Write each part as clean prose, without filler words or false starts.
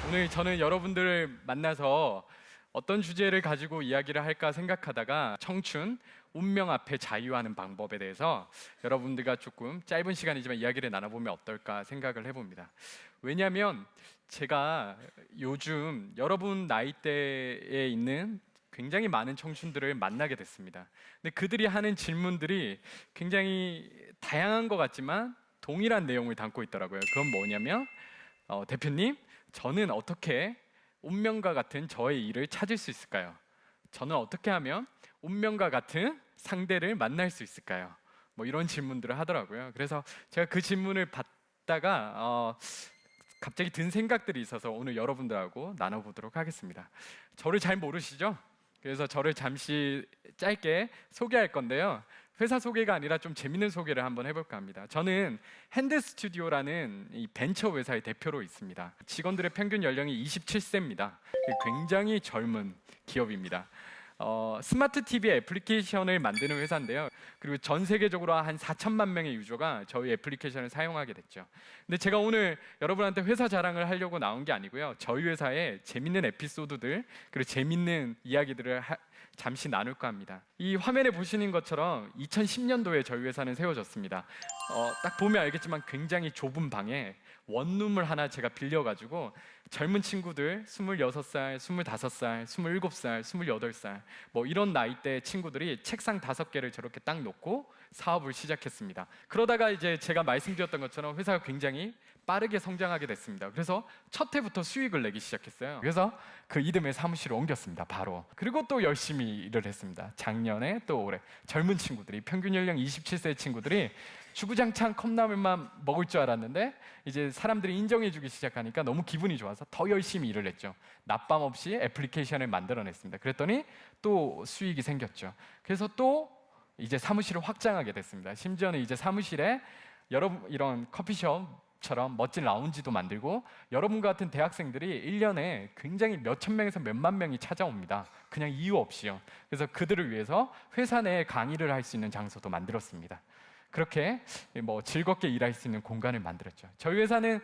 오늘 저는 여러분들을 만나서 어떤 주제를 가지고 이야기를 할까 생각하다가 청춘, 운명 앞에 자유하는 방법에 대해서 여러분들과 조금 짧은 시간이지만 이야기를 나눠보면 어떨까 생각을 해봅니다. 왜냐하면 제가 요즘 여러분 나이대에 있는 굉장히 많은 청춘들을 만나게 됐습니다. 근데 그들이 하는 질문들이 굉장히 다양한 것 같지만 동일한 내용을 담고 있더라고요. 그건 뭐냐면 대표님, 저는 어떻게 운명과 같은 저의 일을 찾을 수 있을까요? 저는 어떻게 하면 운명과 같은 상대를 만날 수 있을까요? 뭐 이런 질문들을 하더라고요. 그래서 제가 그 질문을 받다가 갑자기 든 생각들이 있어서 오늘 여러분들하고 나눠보도록 하겠습니다. 저를 잘 모르시죠? 그래서 저를 잠시 짧게 소개할 건데요. 회사 소개가 아니라 좀 재밌는 소개를 한번 해볼까 합니다. 저는 핸드 스튜디오라는 이 벤처 회사의 대표로 있습니다. 직원들의 평균 연령이 27세입니다. 굉장히 젊은 기업입니다. 스마트 TV 애플리케이션을 만드는 회사인데요. 그리고 전 세계적으로 한 4천만 명의 유저가 저희 애플리케이션을 사용하게 됐죠. 근데 제가 오늘 여러분한테 회사 자랑을 하려고 나온 게 아니고요. 저희 회사의 재밌는 에피소드들 그리고 재밌는 이야기들을 잠시 나눌까 합니다. 이 화면에 보시는 것처럼 2010년도에 저희 회사는 세워졌습니다. 딱 보면 알겠지만 굉장히 좁은 방에 원룸을 하나 제가 빌려가지고 젊은 친구들 26살, 25살, 27살, 28살 뭐 이런 나이대 친구들이 책상 5개를 저렇게 딱 놓고 사업을 시작했습니다. 그러다가 이제 제가 말씀드렸던 것처럼 회사가 굉장히 빠르게 성장하게 됐습니다. 그래서 첫 해부터 수익을 내기 시작했어요. 그래서 그 이듬해 사무실을 옮겼습니다. 바로. 그리고 또 열심히 일을 했습니다. 작년에 또 올해 젊은 친구들이 평균 연령 27세 친구들이 주구장창 컵라면만 먹을 줄 알았는데 이제 사람들이 인정해주기 시작하니까 너무 기분이 좋아서 더 열심히 일을 했죠. 낮밤 없이 애플리케이션을 만들어냈습니다. 그랬더니 또 수익이 생겼죠. 그래서 또 이제 사무실을 확장하게 됐습니다. 심지어는 이제 사무실에 여러분 이런 커피숍처럼 멋진 라운지도 만들고 여러분과 같은 대학생들이 1년에 굉장히 몇천 명에서 몇만 명이 찾아옵니다. 그냥 이유 없이요. 그래서 그들을 위해서 회사 내에 강의를 할 수 있는 장소도 만들었습니다. 그렇게 뭐 즐겁게 일할 수 있는 공간을 만들었죠. 저희 회사는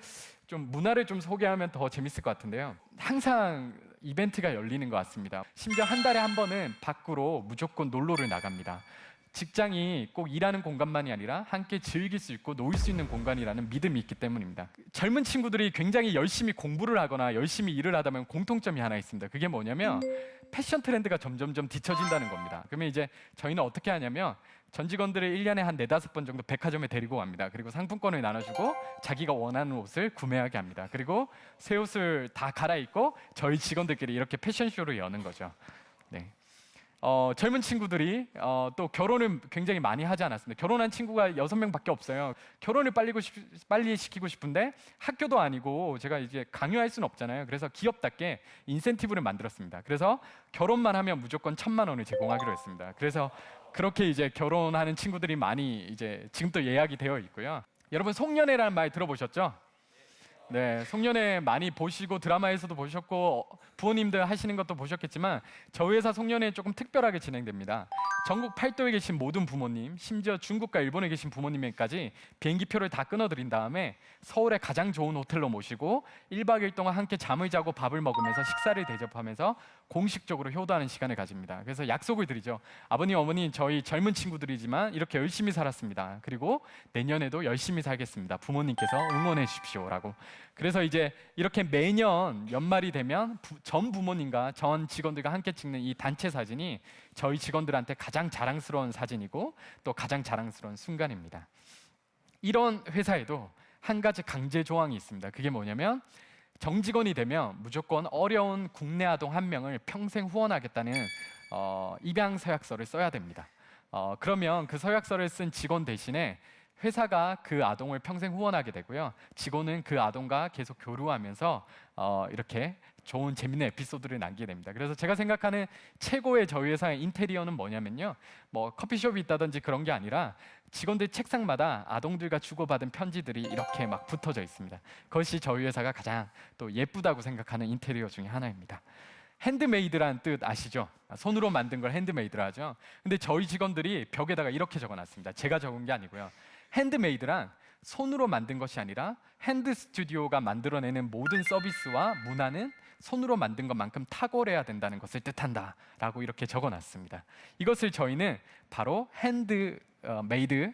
좀 문화를 좀 소개하면 더 재밌을 것 같은데요. 항상 이벤트가 열리는 것 같습니다. 심지어 한 달에 한 번은 밖으로 무조건 놀러를 나갑니다. 직장이 꼭 일하는 공간만이 아니라 함께 즐길 수 있고 놀 수 있는 공간이라는 믿음이 있기 때문입니다. 젊은 친구들이 굉장히 열심히 공부를 하거나 열심히 일을 하다 보면 공통점이 하나 있습니다. 그게 뭐냐면 패션 트렌드가 점점점 뒤처진다는 겁니다. 그러면 이제 저희는 어떻게 하냐면 전 직원들을 1년에 한 4-5번 정도 백화점에 데리고 갑니다. 그리고 상품권을 나눠주고 자기가 원하는 옷을 구매하게 합니다. 그리고 새 옷을 다 갈아입고 저희 직원들끼리 이렇게 패션쇼를 여는 거죠. 네. 젊은 친구들이 또 결혼을 굉장히 많이 하지 않았습니다. 결혼한 친구가 6명밖에 없어요. 결혼을 빨리 시키고 싶은데 학교도 아니고 제가 이제 강요할 수는 없잖아요. 그래서 기업답게 인센티브를 만들었습니다. 그래서 결혼만 하면 무조건 1,000만 원을 제공하기로 했습니다. 그래서 그렇게 이제 결혼하는 친구들이 많이 이제 지금도 예약이 되어 있고요. 여러분 송년회라는 말 들어보셨죠? 네, 송년회 많이 보시고 드라마에서도 보셨고 부모님들 하시는 것도 보셨겠지만 저희 회사 송년회 조금 특별하게 진행됩니다. 전국 팔도에 계신 모든 부모님, 심지어 중국과 일본에 계신 부모님에까지 비행기표를 다 끊어드린 다음에 서울의 가장 좋은 호텔로 모시고 1박 2일 동안 함께 잠을 자고 밥을 먹으면서 식사를 대접하면서 공식적으로 효도하는 시간을 가집니다. 그래서 약속을 드리죠. 아버님, 어머니, 저희 젊은 친구들이지만 이렇게 열심히 살았습니다. 그리고 내년에도 열심히 살겠습니다. 부모님께서 응원해 주십시오라고. 그래서 이제 이렇게 매년 연말이 되면 전 부모님과 전 직원들과 함께 찍는 이 단체 사진이 저희 직원들한테 가장 자랑스러운 사진이고 또 가장 자랑스러운 순간입니다. 이런 회사에도 한 가지 강제 조항이 있습니다. 그게 뭐냐면 정직원이 되면 무조건 어려운 국내 아동 1명을 평생 후원하겠다는 입양 서약서를 써야 됩니다. 그러면 그 서약서를 쓴 직원 대신에 회사가 그 아동을 평생 후원하게 되고요. 직원은 그 아동과 계속 교류하면서 이렇게 좋은 재밌는 에피소드를 남기게 됩니다. 그래서 제가 생각하는 최고의 저희 회사의 인테리어는 뭐냐면요. 뭐 커피숍이 있다든지 그런 게 아니라 직원들 책상마다 아동들과 주고받은 편지들이 이렇게 막 붙어져 있습니다. 그것이 저희 회사가 가장 또 예쁘다고 생각하는 인테리어 중에 하나입니다. 핸드메이드란 뜻 아시죠? 손으로 만든 걸 핸드메이드라 하죠. 근데 저희 직원들이 벽에다가 이렇게 적어놨습니다. 제가 적은 게 아니고요. 핸드메이드란 손으로 만든 것이 아니라 핸드 스튜디오가 만들어내는 모든 서비스와 문화는 손으로 만든 것만큼 탁월해야 된다는 것을 뜻한다 라고 이렇게 적어놨습니다. 이것을 저희는 바로 핸드메이드,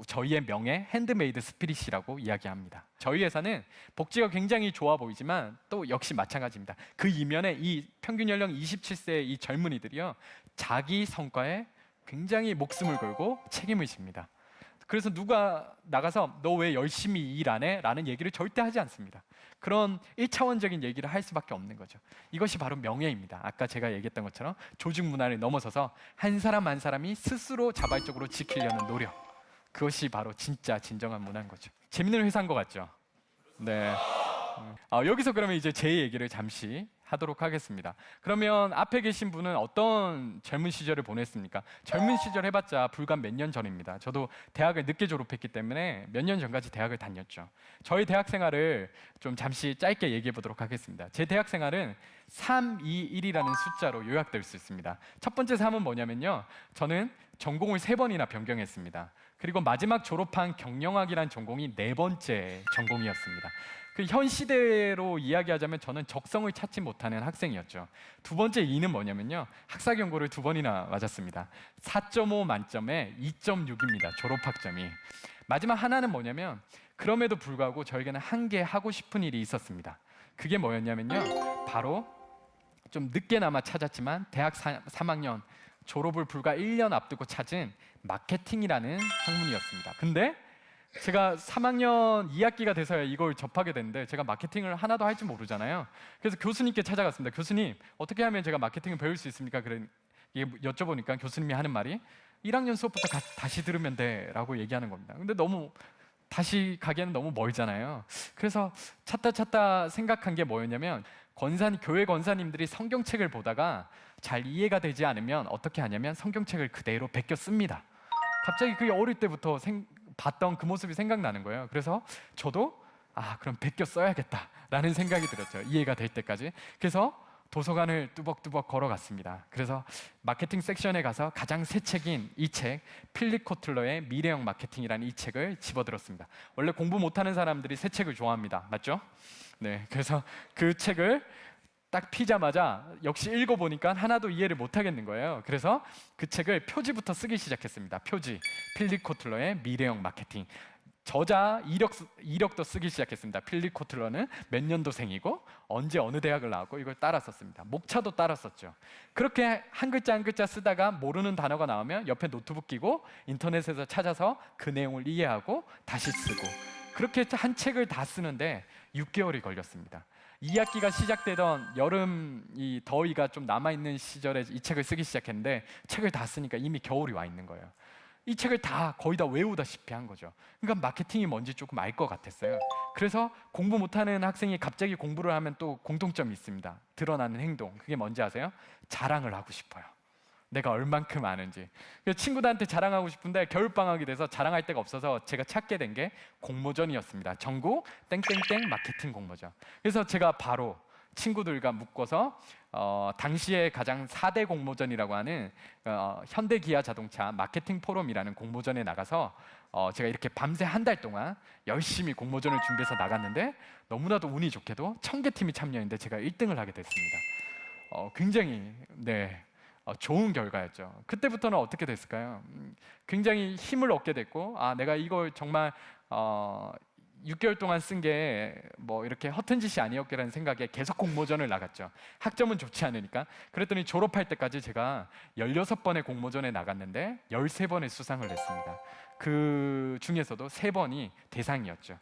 저희의 명예 핸드메이드 스피릿이라고 이야기합니다. 저희 회사는 복지가 굉장히 좋아 보이지만 또 역시 마찬가지입니다. 그 이면에 이 평균 연령 27세의 이 젊은이들이요, 자기 성과에 굉장히 목숨을 걸고 책임을 집니다. 그래서 누가 나가서 너 왜 열심히 일 안 해? 라는 얘기를 절대 하지 않습니다. 그런 1차원적인 얘기를 할 수밖에 없는 거죠. 이것이 바로 명예입니다. 아까 제가 얘기했던 것처럼 조직 문화를 넘어서서 한 사람 한 사람이 스스로 자발적으로 지키려는 노력, 그것이 바로 진짜 진정한 문화인 거죠. 재밌는 회사인 것 같죠? 네. 여기서 그러면 이제 제 얘기를 잠시 하도록 하겠습니다. 그러면 앞에 계신 분은 어떤 젊은 시절을 보냈습니까? 젊은 시절 해봤자 불과 몇 년 전입니다. 저도 대학을 늦게 졸업했기 때문에 몇 년 전까지 대학을 다녔죠. 저희 대학 생활을 좀 잠시 짧게 얘기해 보도록 하겠습니다. 제 대학 생활은 3, 2, 1이라는 숫자로 요약될 수 있습니다. 첫 번째 3은 뭐냐면요, 저는 전공을 3번이나 변경했습니다. 그리고 마지막 졸업한 경영학이라는 전공이 4번째 전공이었습니다. 그 현 시대로 이야기하자면 저는 적성을 찾지 못하는 학생이었죠. 두 번째 2는 뭐냐면요, 학사 경고를 2번이나 맞았습니다. 4.5 만점에 2.6입니다. 졸업학점이. 마지막 하나는 뭐냐면, 그럼에도 불구하고 저에게는 한 개 하고 싶은 일이 있었습니다. 그게 뭐였냐면요, 바로 좀 늦게나마 찾았지만 대학 3학년 졸업을 불과 1년 앞두고 찾은 마케팅이라는 학문이었습니다. 근데 제가 3학년 2학기가 돼서야 이걸 접하게 됐는데, 제가 마케팅을 하나도 할 줄 모르잖아요. 그래서 교수님께 찾아갔습니다. 교수님, 어떻게 하면 제가 마케팅을 배울 수 있습니까? 여쭤보니까 교수님이 하는 말이 1학년 수업부터 다시 들으면 돼 라고 얘기하는 겁니다. 근데 너무 다시 가기에는 너무 멀잖아요. 그래서 찾다 생각한 게 뭐였냐면, 교회 권사님들이 성경책을 보다가 잘 이해가 되지 않으면 어떻게 하냐면 성경책을 그대로 베껴 씁니다. 갑자기 그게 어릴 때부터 봤던 그 모습이 생각나는 거예요. 그래서 저도 그럼 베껴 써야겠다라는 생각이 들었죠. 이해가 될 때까지. 그래서 도서관을 뚜벅뚜벅 걸어갔습니다. 그래서 마케팅 섹션에 가서 가장 새 책인 이 책, 필립 코틀러의 미래형 마케팅이라는 이 책을 집어들었습니다. 원래 공부 못하는 사람들이 새 책을 좋아합니다. 맞죠? 네, 그래서 그 책을 딱 피자마자 역시 읽어보니까 하나도 이해를 못하겠는 거예요. 그래서 그 책을 표지부터 쓰기 시작했습니다. 표지, 필립 코틀러의 미래형 마케팅. 저자 이력도 쓰기 시작했습니다. 필립 코틀러는 몇 년도생이고 언제 어느 대학을 나왔고 이걸 따라 썼습니다. 목차도 따라 썼죠. 그렇게 한 글자 한 글자 쓰다가 모르는 단어가 나오면 옆에 노트북 끼고 인터넷에서 찾아서 그 내용을 이해하고 다시 쓰고, 그렇게 한 책을 다 쓰는데 6개월이 걸렸습니다. 2학기가 시작되던 여름 이 더위가 좀 남아있는 시절에 이 책을 쓰기 시작했는데, 책을 다 쓰니까 이미 겨울이 와 있는 거예요. 이 책을 거의 다 외우다시피 한 거죠. 그러니까 마케팅이 뭔지 조금 알 것 같았어요. 그래서 공부 못하는 학생이 갑자기 공부를 하면 또 공통점이 있습니다. 드러나는 행동. 그게 뭔지 아세요? 자랑을 하고 싶어요. 내가 얼만큼 아는지. 친구들한테 자랑하고 싶은데 겨울방학이 돼서 자랑할 데가 없어서 제가 찾게 된 게 공모전이었습니다. 전국 땡땡땡 마케팅 공모전. 그래서 제가 바로 친구들과 묶어서 당시에 가장 4대 공모전이라고 하는 현대기아 자동차 마케팅 포럼이라는 공모전에 나가서 제가 이렇게 밤새 한 달 동안 열심히 공모전을 준비해서 나갔는데, 너무나도 운이 좋게도 1000개 팀이 참여했는데 제가 1등을 하게 됐습니다. 굉장히 좋은 결과였죠. 그때부터는 어떻게 됐을까요? 굉장히 힘을 얻게 됐고, 내가 이걸 정말 6개월 동안 쓴 게 뭐 이렇게 허튼 짓이 아니었겠라는 생각에 계속 공모전을 나갔죠. 학점은 좋지 않으니까. 그랬더니 졸업할 때까지 제가 16번의 공모전에 나갔는데 13번의 수상을 했습니다. 그 중에서도 3번이 대상이었죠.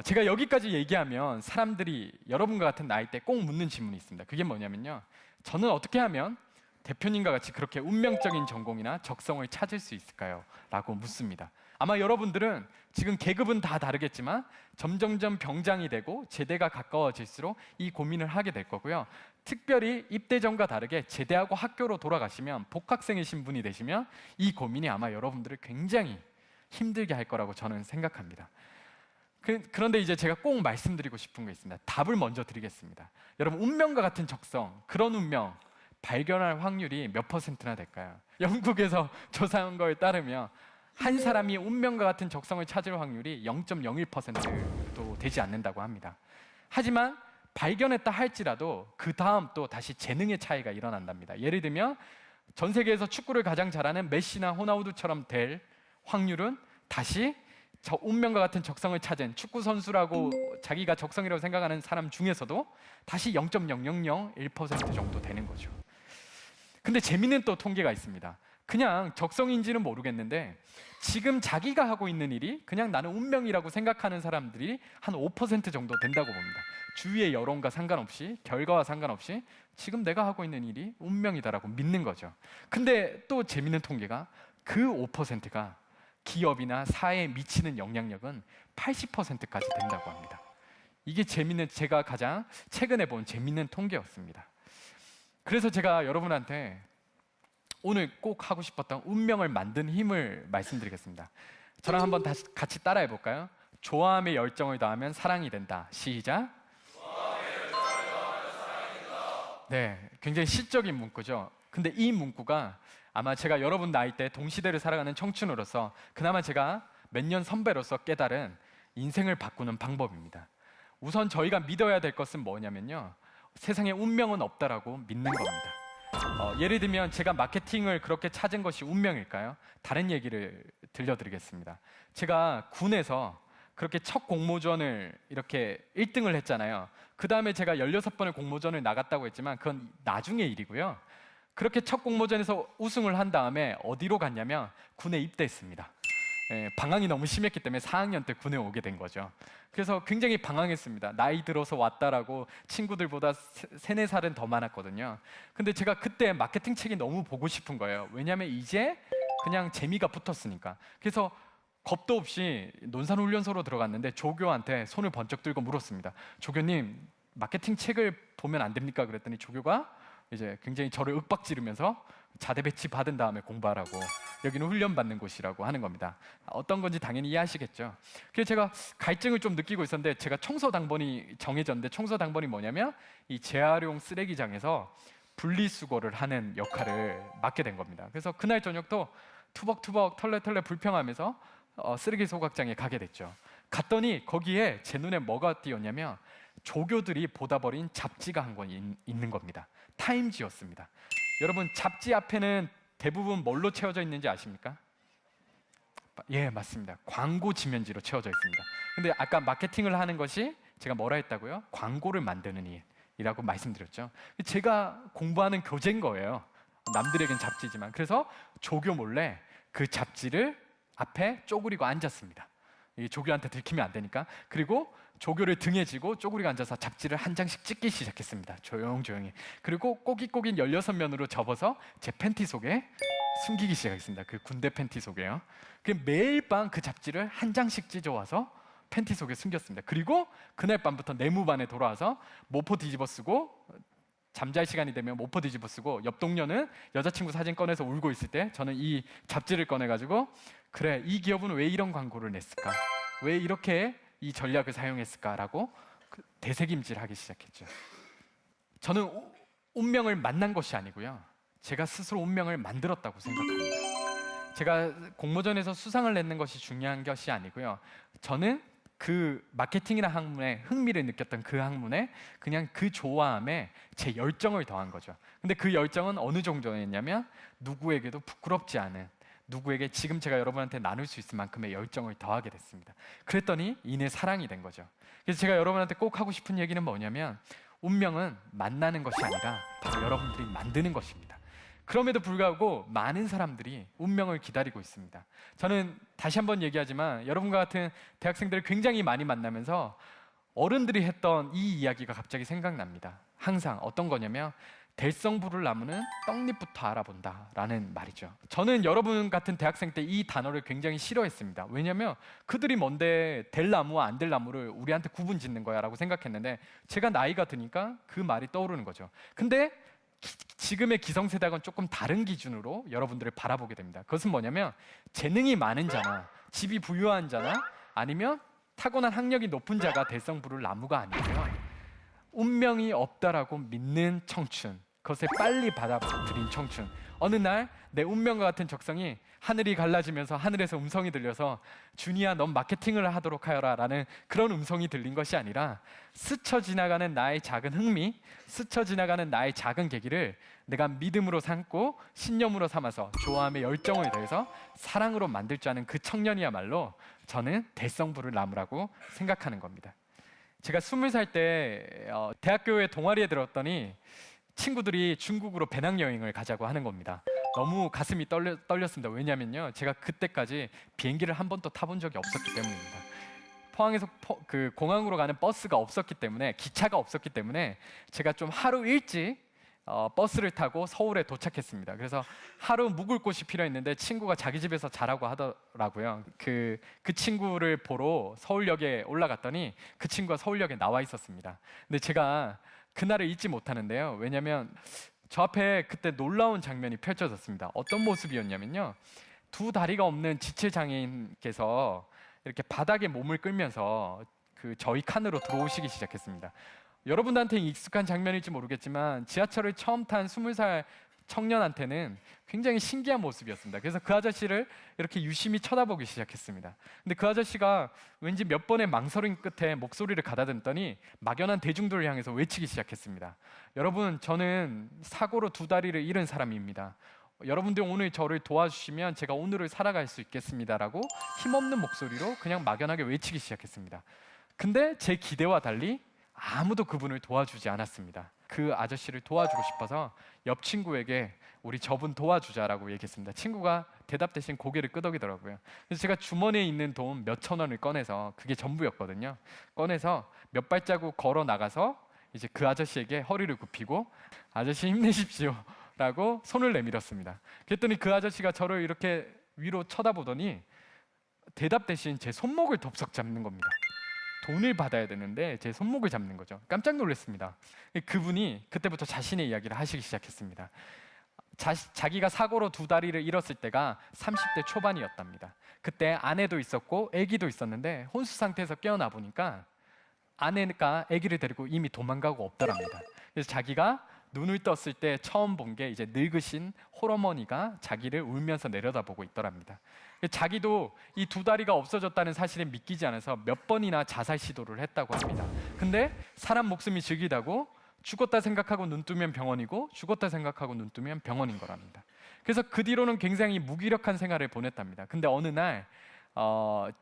제가 여기까지 얘기하면 사람들이 여러분과 같은 나이 때 꼭 묻는 질문이 있습니다. 그게 뭐냐면요, 저는 어떻게 하면 대표님과 같이 그렇게 운명적인 전공이나 적성을 찾을 수 있을까요? 라고 묻습니다. 아마 여러분들은 지금 계급은 다 다르겠지만 점점점 병장이 되고 제대가 가까워질수록 이 고민을 하게 될 거고요. 특별히 입대 전과 다르게 제대하고 학교로 돌아가시면, 복학생의 신분이 되시면 이 고민이 아마 여러분들을 굉장히 힘들게 할 거라고 저는 생각합니다. 그런데 이제 제가 꼭 말씀드리고 싶은 게 있습니다. 답을 먼저 드리겠습니다. 여러분, 운명과 같은 적성, 그런 운명 발견할 확률이 몇 %나 될까요? 영국에서 조사한 거에 따르면 한 사람이 운명과 같은 적성을 찾을 확률이 0.01%도 되지 않는다고 합니다. 하지만 발견했다 할지라도 그 다음 또 다시 재능의 차이가 일어난답니다. 예를 들면 전 세계에서 축구를 가장 잘하는 메시나 호나우두처럼 될 확률은 다시 저 운명과 같은 적성을 찾은 축구 선수라고 자기가 적성이라고 생각하는 사람 중에서도 다시 0.0001% 정도 되는 거죠. 근데 재미있는 또 통계가 있습니다. 그냥 적성인지는 모르겠는데 지금 자기가 하고 있는 일이 그냥 나는 운명이라고 생각하는 사람들이 한 5% 정도 된다고 봅니다. 주위의 여론과 상관없이, 결과와 상관없이 지금 내가 하고 있는 일이 운명이다라고 믿는 거죠. 근데 또 재미있는 통계가 그 5%가 기업이나 사회에 미치는 영향력은 80%까지 된다고 합니다. 이게 제가 가장 최근에 본 재미있는 통계였습니다. 그래서 제가 여러분한테 오늘 꼭 하고 싶었던 운명을 만든 힘을 말씀드리겠습니다. 저랑 한번 다시 같이 따라해 볼까요? 좋아함의 열정을 더하면 사랑이 된다. 시작. 네, 굉장히 시적인 문구죠. 근데 이 문구가 아마 제가 여러분 나이대 동시대를 살아가는 청춘으로서 그나마 제가 몇 년 선배로서 깨달은 인생을 바꾸는 방법입니다. 우선 저희가 믿어야 될 것은 뭐냐면요, 세상에 운명은 없다라고 믿는 겁니다. 예를 들면 제가 마케팅을 그렇게 찾은 것이 운명일까요? 다른 얘기를 들려드리겠습니다. 제가 군에서 그렇게 첫 공모전을 이렇게 1등을 했잖아요. 그 다음에 제가 16번의 공모전을 나갔다고 했지만 그건 나중의 일이고요. 그렇게 첫 공모전에서 우승을 한 다음에 어디로 갔냐면 군에 입대했습니다. 방황이 너무 심했기 때문에 4학년 때 군에 오게 된 거죠. 그래서 굉장히 방황했습니다. 나이 들어서 왔다라고 친구들보다 3-4살은 더 많았거든요. 근데 제가 그때 마케팅 책이 너무 보고 싶은 거예요. 왜냐하면 이제 그냥 재미가 붙었으니까. 그래서 겁도 없이 논산훈련소로 들어갔는데 조교한테 손을 번쩍 들고 물었습니다. 조교님, 마케팅 책을 보면 안 됩니까? 그랬더니 조교가 이제 굉장히 저를 윽박지르면서 자대 배치 받은 다음에 공부하라고, 여기는 훈련받는 곳이라고 하는 겁니다. 어떤 건지 당연히 이해하시겠죠. 그래서 제가 갈증을 좀 느끼고 있었는데 제가 청소당번이 정해졌는데, 청소당번이 뭐냐면 이 재활용 쓰레기장에서 분리수거를 하는 역할을 맡게 된 겁니다. 그래서 그날 저녁도 투벅투벅 털레털레 불평하면서 쓰레기 소각장에 가게 됐죠. 갔더니 거기에 제 눈에 뭐가 띄었냐면 조교들이 보다 버린 잡지가 한 권 있는 겁니다. 타임지였습니다. 여러분, 잡지 앞에는 대부분 뭘로 채워져 있는지 아십니까? 예, 맞습니다. 광고 지면지로 채워져 있습니다. 근데 아까 마케팅을 하는 것이 제가 뭐라 했다고요? 광고를 만드는 일이라고 말씀드렸죠. 제가 공부하는 교재인 거예요. 남들에겐 잡지지만. 그래서 조교 몰래 그 잡지를 앞에 쪼그리고 앉았습니다. 이 조교한테 들키면 안 되니까. 그리고 조교를 등에 지고 쪼그리고 앉아서 잡지를 한 장씩 찍기 시작했습니다. 조용조용히. 그리고 꼬깃꼬깃 16면으로 접어서 제 팬티 속에 숨기기 시작했습니다. 그 군대 팬티 속에요. 매일 밤 그 잡지를 한 장씩 찢어와서 팬티 속에 숨겼습니다. 그리고 그날 밤부터 내무반에 돌아와서 모포 뒤집어 쓰고, 잠잘 시간이 되면 모포 뒤집어 쓰고, 옆 동료는 여자친구 사진 꺼내서 울고 있을 때 저는 이 잡지를 꺼내가지고, 그래, 이 기업은 왜 이런 광고를 냈을까? 왜 이렇게 이 전략을 사용했을까라고 되새김질하기 시작했죠. 저는 운명을 만난 것이 아니고요, 제가 스스로 운명을 만들었다고 생각합니다. 제가 공모전에서 수상을 냈는 것이 중요한 것이 아니고요, 저는 그 마케팅이나 학문에 흥미를 느꼈던 그 학문에 그냥 그 좋아함에 제 열정을 더한 거죠. 근데 그 열정은 어느 정도였냐면 누구에게도 부끄럽지 않은, 누구에게 지금 제가 여러분한테 나눌 수 있을 만큼의 열정을 더하게 됐습니다. 그랬더니 이내 사랑이 된 거죠. 그래서 제가 여러분한테 꼭 하고 싶은 얘기는 뭐냐면, 운명은 만나는 것이 아니라 바로 여러분들이 만드는 것입니다. 그럼에도 불구하고 많은 사람들이 운명을 기다리고 있습니다. 저는 다시 한번 얘기하지만 여러분과 같은 대학생들을 굉장히 많이 만나면서 어른들이 했던 이 이야기가 갑자기 생각납니다. 항상 어떤 거냐면, 될성 부를 나무는 떡잎부터 알아본다라는 말이죠. 저는 여러분 같은 대학생 때 이 단어를 굉장히 싫어했습니다. 왜냐하면 그들이 뭔데 될 나무와 안 될 나무를 우리한테 구분 짓는 거야 라고 생각했는데, 제가 나이가 드니까 그 말이 떠오르는 거죠. 근데 지금의 기성세대하고는 조금 다른 기준으로 여러분들을 바라보게 됩니다. 그것은 뭐냐면, 재능이 많은 자나 집이 부유한 자나 아니면 타고난 학력이 높은 자가 될성 부를 나무가 아니고요, 운명이 없다라고 믿는 청춘, 그것을 빨리 받아들인 청춘. 어느 날 내 운명과 같은 적성이 하늘이 갈라지면서 하늘에서 음성이 들려서 준이야 넌 마케팅을 하도록 하여라 라는 그런 음성이 들린 것이 아니라 스쳐 지나가는 나의 작은 흥미, 스쳐 지나가는 나의 작은 계기를 내가 믿음으로 삼고 신념으로 삼아서 좋아함의 열정을 더해서 사랑으로 만들 줄 아는 그 청년이야말로 저는 대성부를 나무라고 생각하는 겁니다. 제가 20살 때 대학교에 동아리에 들었더니 친구들이 중국으로 배낭여행을 가자고 하는 겁니다. 너무 가슴이 떨렸습니다. 왜냐면요, 제가 그때까지 비행기를 한 번도 타본 적이 없었기 때문입니다. 포항에서 그 공항으로 가는 버스가 없었기 때문에, 기차가 없었기 때문에 제가 좀 하루 일찍 버스를 타고 서울에 도착했습니다. 그래서 하루 묵을 곳이 필요했는데 친구가 자기 집에서 자라고 하더라고요. 그 친구를 보러 서울역에 올라갔더니 그 친구가 서울역에 나와 있었습니다. 근데 제가 그날을 잊지 못하는데요. 왜냐하면 저 앞에 그때 놀라운 장면이 펼쳐졌습니다. 어떤 모습이었냐면요, 두 다리가 없는 지체장애인께서 이렇게 바닥에 몸을 끌면서 그 저희 칸으로 들어오시기 시작했습니다. 여러분들한테는 익숙한 장면일지 모르겠지만 지하철을 처음 탄 20살 청년한테는 굉장히 신기한 모습이었습니다. 그래서 그 아저씨를 이렇게 유심히 쳐다보기 시작했습니다. 근데 그 아저씨가 왠지 몇 번의 망설임 끝에 목소리를 가다듬더니 막연한 대중들을 향해서 외치기 시작했습니다. 여러분, 저는 사고로 두 다리를 잃은 사람입니다. 여러분들 오늘 저를 도와주시면 제가 오늘을 살아갈 수 있겠습니다라고 힘없는 목소리로 그냥 막연하게 외치기 시작했습니다. 근데 제 기대와 달리 아무도 그분을 도와주지 않았습니다. 그 아저씨를 도와주고 싶어서 옆 친구에게 우리 저분 도와주자라고 얘기했습니다. 친구가 대답 대신 고개를 끄덕이더라고요. 그래서 제가 주머니에 있는 돈 몇천 원을 꺼내서, 그게 전부였거든요, 꺼내서 몇 발자국 걸어 나가서 이제 그 아저씨에게 허리를 굽히고 아저씨 힘내십시오 라고 손을 내밀었습니다. 그랬더니 그 아저씨가 저를 이렇게 위로 쳐다보더니 대답 대신 제 손목을 덥석 잡는 겁니다. 돈을 받아야 되는데 제 손목을 잡는 거죠. 깜짝 놀랐습니다. 그분이 그때부터 자신의 이야기를 하시기 시작했습니다. 자기가 사고로 두 다리를 잃었을 때가 30대 초반이었답니다. 그때 아내도 있었고 아기도 있었는데 혼수 상태에서 깨어나 보니까 아내가 아기를 데리고 이미 도망가고 없더랍니다. 그래서 자기가 눈을 떴을 때 처음 본 게 이제 늙으신 홀어머니가 자기를 울면서 내려다보고 있더랍니다. 자기도 이 두 다리가 없어졌다는 사실에 믿기지 않아서 몇 번이나 자살 시도를 했다고 합니다. 근데 사람 목숨이 즉이다고 죽었다 생각하고 눈 뜨면 병원이고 죽었다 생각하고 눈 뜨면 병원인 거랍니다. 그래서 그 뒤로는 굉장히 무기력한 생활을 보냈답니다. 근데 어느 날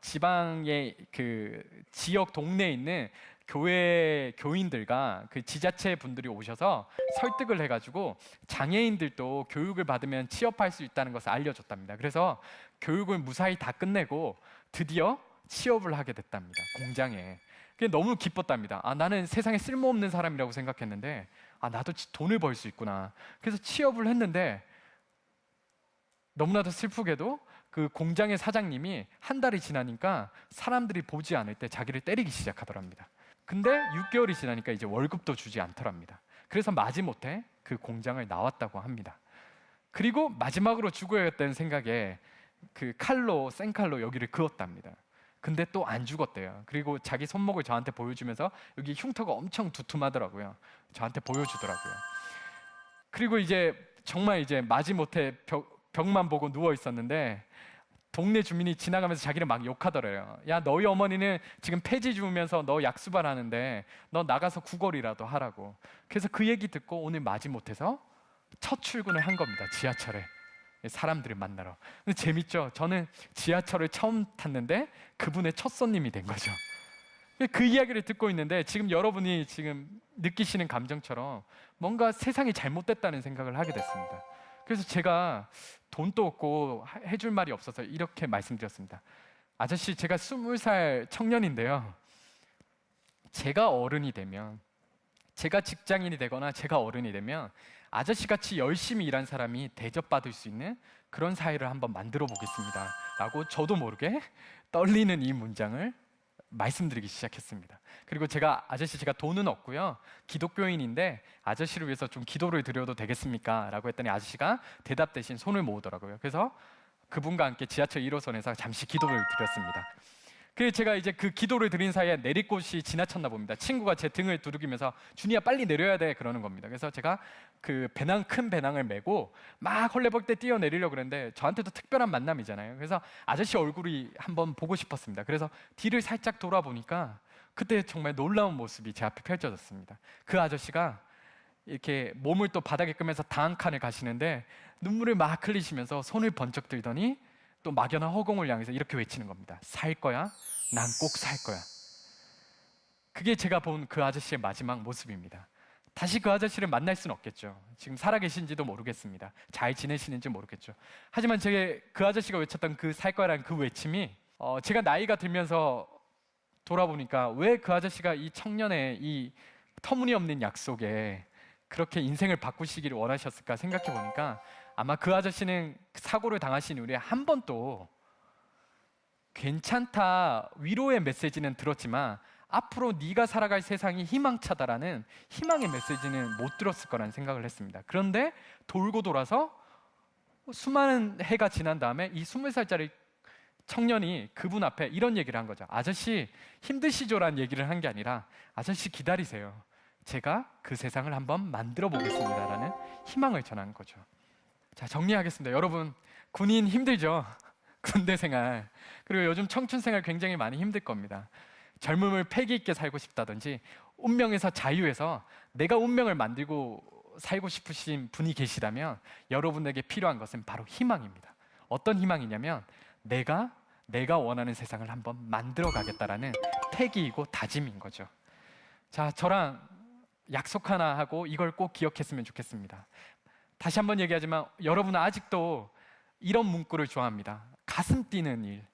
지방의 그 지역 동네에 있는 교회 교인들과 그 지자체 분들이 오셔서 설득을 해가지고 장애인들도 교육을 받으면 취업할 수 있다는 것을 알려줬답니다. 그래서 교육을 무사히 다 끝내고 드디어 취업을 하게 됐답니다. 공장에. 그게 너무 기뻤답니다. 나는 세상에 쓸모없는 사람이라고 생각했는데 나도 돈을 벌 수 있구나. 그래서 취업을 했는데 너무나도 슬프게도 그 공장의 사장님이 한 달이 지나니까 사람들이 보지 않을 때 자기를 때리기 시작하더랍니다. 근데 6개월이 지나니까 이제 월급도 주지 않더랍니다. 그래서 마지못해 그 공장을 나왔다고 합니다. 그리고 마지막으로 죽어야겠다는 생각에 그 생칼로 여기를 그었답니다. 근데 또 안 죽었대요. 그리고 자기 손목을 저한테 보여주면서 여기 흉터가 엄청 두툼하더라고요. 저한테 보여주더라고요. 그리고 이제 정말 이제 마지못해 벽만 보고 누워 있었는데 동네 주민이 지나가면서 자기를 막 욕하더래요. 야, 너희 어머니는 지금 폐지 주우면서 너 약수발하는데 너 나가서 구걸이라도 하라고. 그래서 그 얘기 듣고 오늘 마지못해서 첫 출근을 한 겁니다. 지하철에 사람들을 만나러. 근데 재밌죠? 저는 지하철을 처음 탔는데 그분의 첫 손님이 된 거죠. 그 이야기를 듣고 있는데 지금 여러분이 지금 느끼시는 감정처럼 뭔가 세상이 잘못됐다는 생각을 하게 됐습니다. 그래서 제가 돈도 없고 해줄 말이 없어서 이렇게 말씀드렸습니다. 아저씨, 제가 20살 청년인데요, 제가 어른이 되면, 제가 직장인이 되거나 제가 어른이 되면 아저씨같이 열심히 일한 사람이 대접받을 수 있는 그런 사회를 한번 만들어 보겠습니다 라고 저도 모르게 떨리는 이 문장을 말씀드리기 시작했습니다. 그리고 제가 돈은 없고요, 기독교인인데 아저씨를 위해서 좀 기도를 드려도 되겠습니까? 라고 했더니 아저씨가 대답 대신 손을 모으더라고요. 그래서 그분과 함께 지하철 1호선에서 잠시 기도를 드렸습니다. 그래서 제가 이제 그 기도를 드린 사이에 내리꽃이 지나쳤나 봅니다. 친구가 제 등을 두들기면서 준이야 빨리 내려야 돼 그러는 겁니다. 그래서 제가 그 큰 배낭을 메고 막 헐레벌떡 뛰어내리려고 그랬는데 저한테도 특별한 만남이잖아요. 그래서 아저씨 얼굴이 한번 보고 싶었습니다. 그래서 뒤를 살짝 돌아보니까 그때 정말 놀라운 모습이 제 앞에 펼쳐졌습니다. 그 아저씨가 이렇게 몸을 또 바닥에 끄면서 당 한 칸을 가시는데 눈물을 막 흘리시면서 손을 번쩍 들더니 또 막연한 허공을 향해서 이렇게 외치는 겁니다. 살 거야? 난 꼭 살 거야. 그게 제가 본 그 아저씨의 마지막 모습입니다. 다시 그 아저씨를 만날 수는 없겠죠. 지금 살아계신지도 모르겠습니다. 잘 지내시는지 모르겠죠. 하지만 그 아저씨가 외쳤던 그 살 거야라는 그 외침이 제가 나이가 들면서 돌아보니까 왜 그 아저씨가 이 청년의 이 터무니없는 약속에 그렇게 인생을 바꾸시기를 원하셨을까 생각해 보니까 아마 그 아저씨는 사고를 당하신 이후에 한 번도 괜찮다 위로의 메시지는 들었지만 앞으로 네가 살아갈 세상이 희망차다라는 희망의 메시지는 못 들었을 거라는 생각을 했습니다. 그런데 돌고 돌아서 수많은 해가 지난 다음에 이 20살짜리 청년이 그분 앞에 이런 얘기를 한 거죠. 아저씨 힘드시죠라는 얘기를 한 게 아니라 아저씨 기다리세요. 제가 그 세상을 한번 만들어 보겠습니다라는 희망을 전한 거죠. 자, 정리하겠습니다. 여러분, 군인 힘들죠? 군대 생활. 그리고 요즘 청춘 생활 굉장히 많이 힘들 겁니다. 젊음을 패기 있게 살고 싶다든지 운명에서 자유해서 내가 운명을 만들고 살고 싶으신 분이 계시다면 여러분에게 필요한 것은 바로 희망입니다. 어떤 희망이냐면 내가 원하는 세상을 한번 만들어 가겠다라는 패기이고 다짐인 거죠. 자, 저랑 약속 하나 하고 이걸 꼭 기억했으면 좋겠습니다. 다시 한번 얘기하지만 여러분은 아직도 이런 문구를 좋아합니다. 가슴 뛰는 일.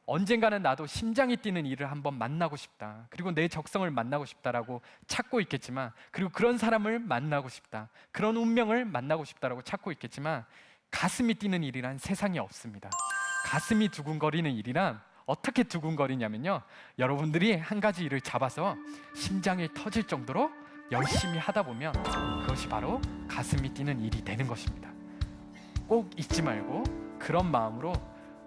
언젠가는 나도 심장이 뛰는 일을 한번 만나고 싶다. 그리고 내 적성을 만나고 싶다라고 찾고 있겠지만, 그리고 그런 사람을 만나고 싶다. 그런 운명을 만나고 싶다라고 찾고 있겠지만 가슴이 뛰는 일이란 세상에 없습니다. 가슴이 두근거리는 일이란 어떻게 두근거리냐면요, 여러분들이 한 가지 일을 잡아서 심장이 터질 정도로 열심히 하다 보면 그것이 바로 가슴이 뛰는 일이 되는 것입니다. 꼭 잊지 말고 그런 마음으로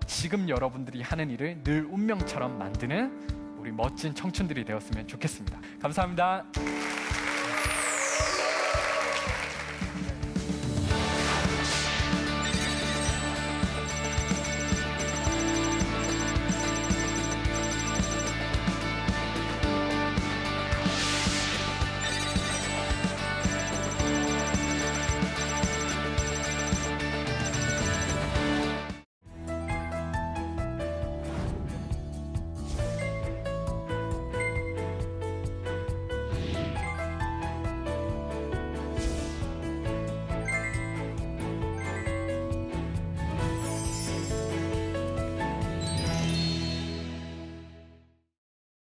지금 여러분들이 하는 일을 늘 운명처럼 만드는 우리 멋진 청춘들이 되었으면 좋겠습니다. 감사합니다.